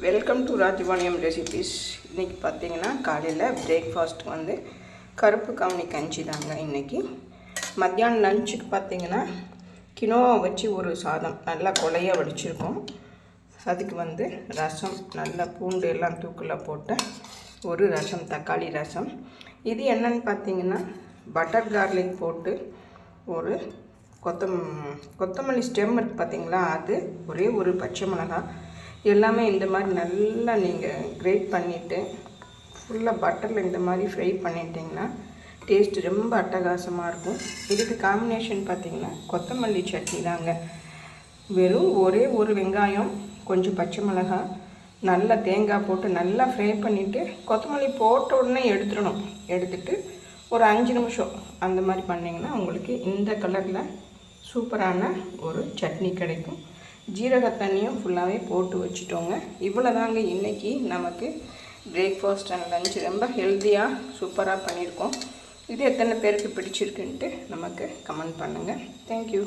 Welcome to Rajapalayam recipes. இன்றைக்கி பார்த்தீங்கன்னா காலையில் பிரேக்ஃபாஸ்ட் வந்து கருப்பு கவுனி கஞ்சி தாங்க. இன்றைக்கி மத்தியானம் லஞ்சுக்கு பார்த்தீங்கன்னா கினோவா வச்சு ஒரு சாதம் நல்லா கொலையாக வடிச்சிருக்கோம். அதுக்கு வந்து ரசம், நல்லா பூண்டு எல்லாம் தூக்கில் போட்ட ஒரு ரசம், தக்காளி ரசம். இது என்னன்னு பார்த்தீங்கன்னா பட்டர் கார்லிக் போட்டு ஒரு கொத்தமல்லி ஸ்டெம் இருக்குது பார்த்தீங்களா, அது ஒரே ஒரு பச்சை மிளகாய் எல்லாமே இந்த மாதிரி நல்லா நீங்கள் கிரேட் பண்ணிவிட்டு ஃபுல்லாக பட்டரில் இந்த மாதிரி ஃப்ரை பண்ணிட்டிங்கன்னா டேஸ்ட் ரொம்ப அட்டகாசமாக இருக்கும். இதுக்கு காம்பினேஷன் பார்த்திங்கன்னா கொத்தமல்லி சட்னி தாங்க. வெறும் ஒரே ஒரு வெங்காயம், கொஞ்சம் பச்சை மிளகாய், நல்லா தேங்காய் போட்டு நல்லா ஃப்ரை பண்ணிவிட்டு கொத்தமல்லி போட்ட உடனே எடுத்துட்டு ஒரு 5 நிமிஷம் அந்த மாதிரி பண்ணிங்கன்னா உங்களுக்கு இந்த கலரில் சூப்பரான ஒரு சட்னி கிடைக்கும். ஜீரக தண்ணியும் ஃபுல்லாகவே போட்டு வச்சுட்டோங்க. இவ்வளோ தாங்க இன்றைக்கி நமக்கு பிரேக்ஃபாஸ்ட் அண்ட் லஞ்ச் ரொம்ப ஹெல்த்தியாக சூப்பராக பண்ணியிருக்கோம். இது எத்தனை பேருக்கு பிடிச்சிருக்குன்ட்டு நமக்கு கமெண்ட் பண்ணுங்கள். தேங்க்யூ.